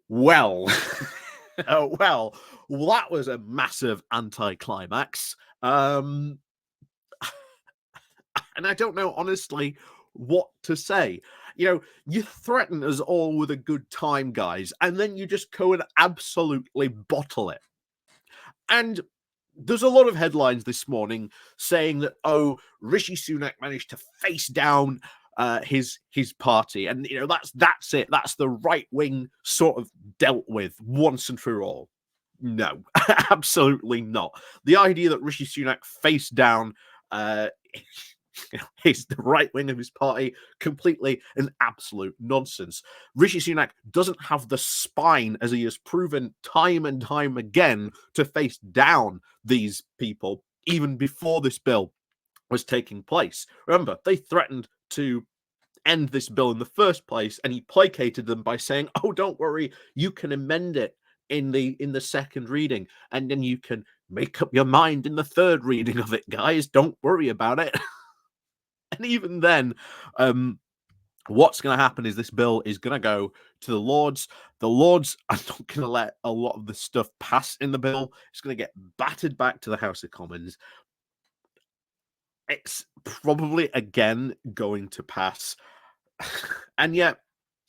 Well, well, that was a massive anticlimax. And I don't know, honestly, what to say. You threaten us all with a good time, guys, and then you just go and absolutely bottle it. And there's a lot of headlines this morning saying that, oh, Rishi Sunak managed to face down his party, and that's it. That's the right wing sort of dealt with once and for all. No, absolutely not. The idea that Rishi Sunak faced down is the right wing of his party, completely and absolute nonsense. Rishi Sunak doesn't have the spine, as he has proven time and time again, to face down these people even before this bill was taking place. Remember, they threatened to end this bill in the first place, and he placated them by saying, oh, don't worry, you can amend it in the second reading, and then you can make up your mind in the third reading of it, guys. Don't worry about it. And even then, what's going to happen is this bill is going to go to the Lords. The Lords are not going to let a lot of the stuff pass in the bill. It's going to get battered back to the House of Commons. It's probably, again, going to pass. And yet,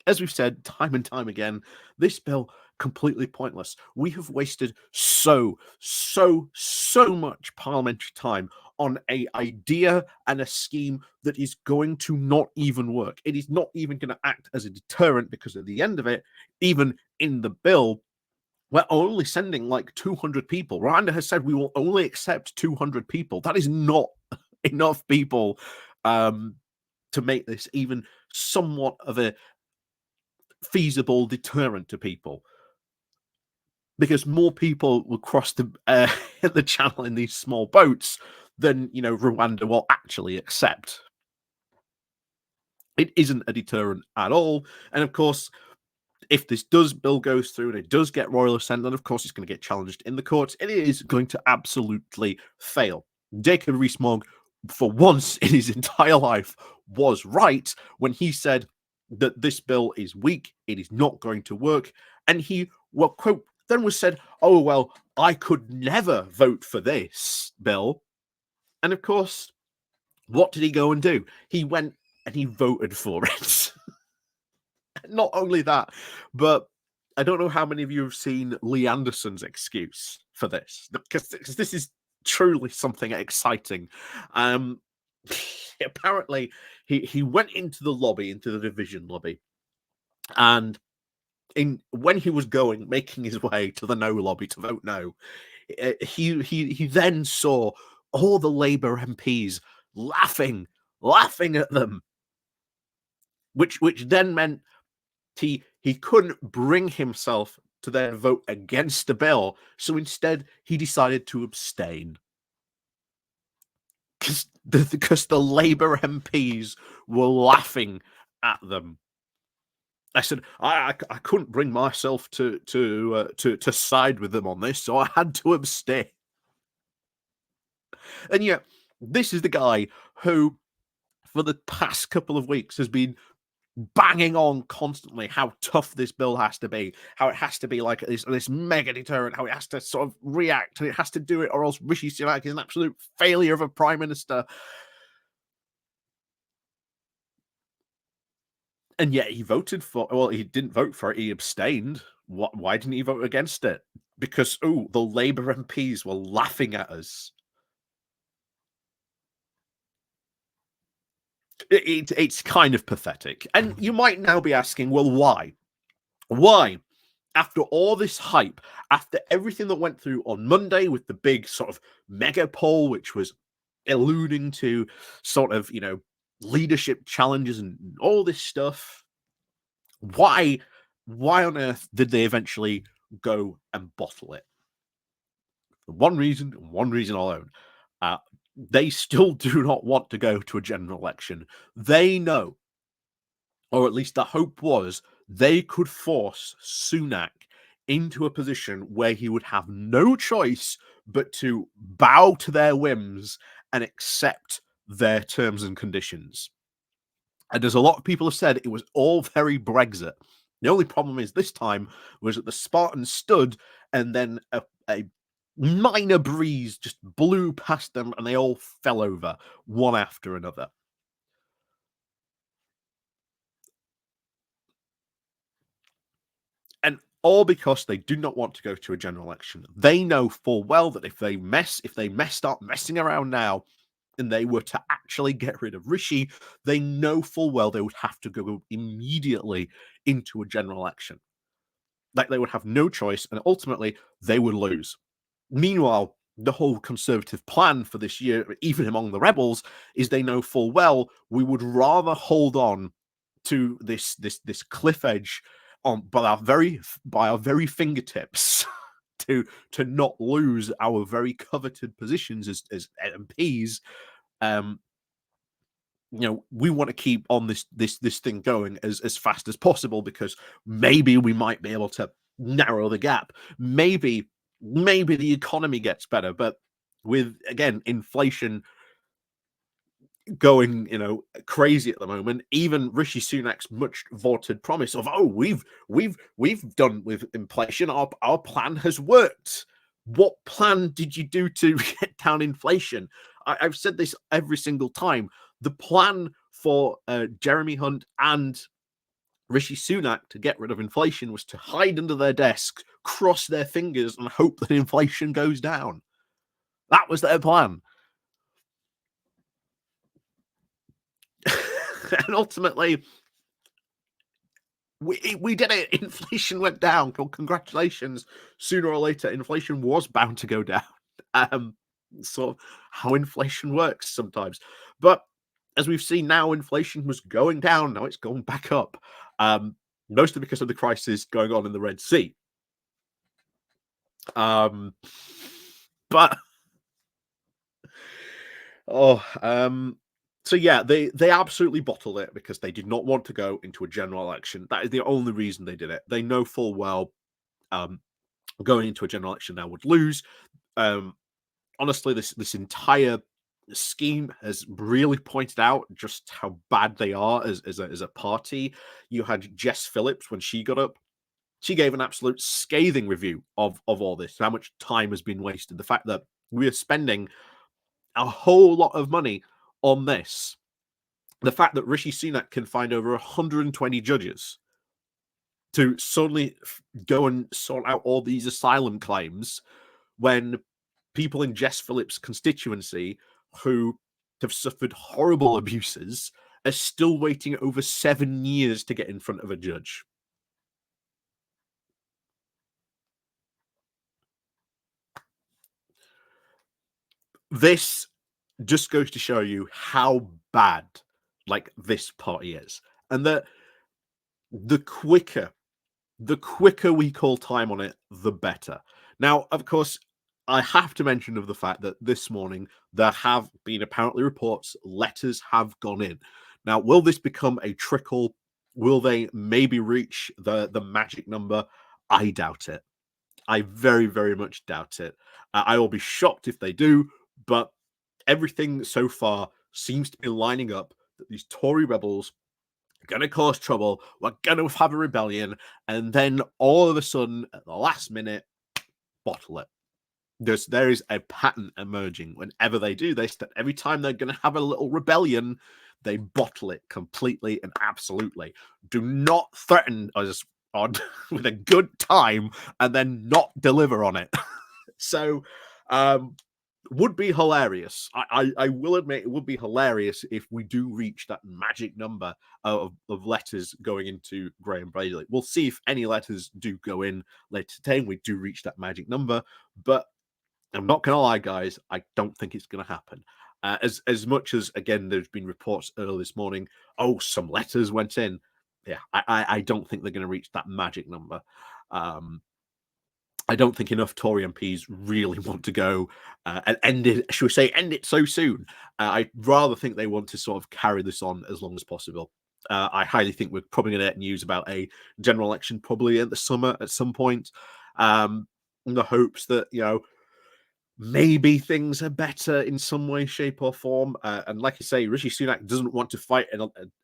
as we've said time and time again, this bill, completely pointless. We have wasted so much parliamentary time on an idea and a scheme that is going to not even work. It is not even going to act as a deterrent, because at the end of it, even in the bill, we're only sending like 200 people. Rwanda has said we will only accept 200 people. That is not enough people to make this even somewhat of a feasible deterrent to people, because more people will cross the channel in these small boats than Rwanda will actually accept. It isn't a deterrent at all. And of course, if this bill goes through and it does get royal assent, then of course it's going to get challenged in the courts. It is going to absolutely fail. Jacob Rees-Mogg, for once in his entire life, was right when he said that this bill is weak, it is not going to work, and he, well, quote, then was said, oh, well, I could never vote for this bill. And of course, what did he go and do? He went and he voted for it. Not only that, but I don't know how many of you have seen Lee Anderson's excuse for this, because this is truly something exciting. Apparently, he went into the lobby, into the division lobby, and when he was making his way to the no lobby to vote no, he then saw all the Labour MPs laughing at them, which then meant he couldn't bring himself to then vote against the bill, so instead he decided to abstain. Because the Labour MPs were laughing at them. I said I couldn't bring myself to side with them on this, so I had to abstain. And yet, this is the guy who, for the past couple of weeks, has been banging on constantly how tough this bill has to be, how it has to be like this mega deterrent, how it has to sort of react, and it has to do it, or else Rishi Sunak is an absolute failure of a prime minister. And yet he voted for, well, he didn't vote for it, he abstained. Why didn't he vote against it? Because, the Labour MPs were laughing at us. It's kind of pathetic. And you might now be asking, well, why? Why? After all this hype, after everything that went through on Monday with the big sort of mega poll, which was alluding to sort of, leadership challenges and all this stuff, why on earth did they eventually go and bottle it? For one reason, and one reason alone. They still do not want to go to a general election. They know, or at least the hope was, they could force Sunak into a position where he would have no choice but to bow to their whims and accept their terms and conditions. And as a lot of people have said, it was all very Brexit. The only problem is this time was that the Spartans stood, and then a minor breeze just blew past them, and they all fell over one after another. And all because they do not want to go to a general election. They know full well that if they messed up messing around now, and they were to actually get rid of Rishi, they know full well they would have to go immediately into a general election. Like they would have no choice, and ultimately they would lose. Meanwhile, the whole conservative plan for this year, even among the rebels, is they know full well we would rather hold on to this cliff edge on by our very fingertips to not lose our very coveted positions as MPs. Um, we want to keep on this thing going as fast as possible, because maybe we might be able to narrow the gap. Maybe the economy gets better, but with, again, inflation going crazy at the moment, even Rishi Sunak's much vaunted promise of, oh, we've done with inflation, our plan has worked. What plan did you do to get down inflation? I've said this every single time. The plan for Jeremy Hunt and Rishi Sunak to get rid of inflation was to hide under their desks, cross their fingers, and hope that inflation goes down. That was their plan. And ultimately, we did it. Inflation went down. Congratulations. Sooner or later, inflation was bound to go down. Sort of how inflation works sometimes. But as we've seen now, inflation was going down. Now it's going back up. Mostly because of the crisis going on in the Red Sea. But so yeah, they absolutely bottled it because they did not want to go into a general election. That is the only reason they did it. They know full well going into a general election now would lose. Honestly, this entire scheme has really pointed out just how bad they are as a party. You had Jess Phillips, when she got up, she gave an absolute scathing review of all this, how much time has been wasted, the fact that we are spending a whole lot of money on this, the fact that Rishi Sunak can find over 120 judges to suddenly go and sort out all these asylum claims, when people in Jess Phillips' constituency who have suffered horrible abuses are still waiting over 7 years to get in front of a judge. This just goes to show you how bad this party is, and that the quicker we call time on it, the better. Now, of course, I have to mention of the fact that this morning there have been apparently reports letters have gone in. Now, will this become a trickle? Will they maybe reach the magic number? I doubt it. I very, very much doubt it. I will be shocked if they do, but everything so far seems to be lining up that these Tory rebels are going to cause trouble. We're going to have a rebellion, and then all of a sudden, at the last minute, bottle it. There is a pattern emerging. Whenever they do this, that every time they're going to have a little rebellion, they bottle it completely and absolutely. Do not threaten us with a good time and then not deliver on it. So, would be hilarious. I will admit it would be hilarious if we do reach that magic number of letters going into Graham Brady. We'll see if any letters do go in later today and we do reach that magic number. But I'm not going to lie, guys, I don't think it's going to happen. As much as, again, there's been reports earlier this morning, oh, some letters went in. Yeah, I don't think they're going to reach that magic number. I don't think enough Tory MPs really want to go and end it, should we say, end it so soon. I'd rather think they want to sort of carry this on as long as possible. I highly think we're probably going to get news about a general election probably in the summer at some point, in the hopes that, maybe things are better in some way, shape, or form. And like I say, Rishi Sunak doesn't want to fight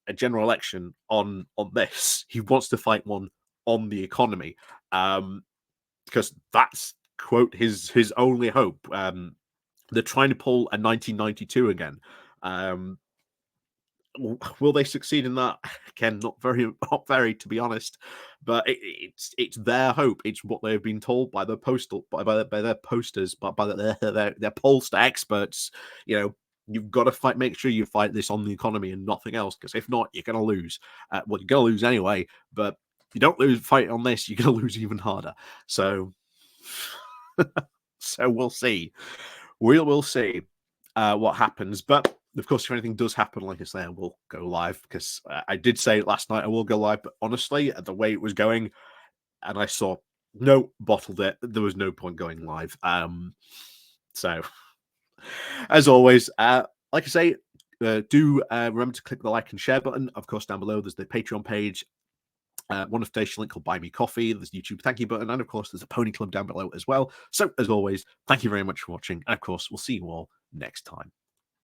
a general election on this. He wants to fight one on the economy, because that's quote his only hope. They're trying to pull a 1992 again. Um, will they succeed in that? Again, not very, to be honest. But it's their hope. It's what they've been told by the postal by their posters, by their pollster experts. You know, you've got to fight. Make sure you fight this on the economy and nothing else, because if not, you're going to lose. Well, you're going to lose anyway. But if you don't fight on this, you're going to lose even harder. So, so we'll see. We'll see what happens. But of course, if anything does happen, like I say, I will go live, because I did say last night I will go live. But honestly, the way it was going, and I saw bottled it, there was no point going live. So as always, like I say, do remember to click the like and share button. Of course, down below there's the Patreon page. One affiliation link called Buy Me Coffee. There's a YouTube thank you button, and of course, there's a Pony Club down below as well. So, as always, thank you very much for watching, and of course, we'll see you all next time.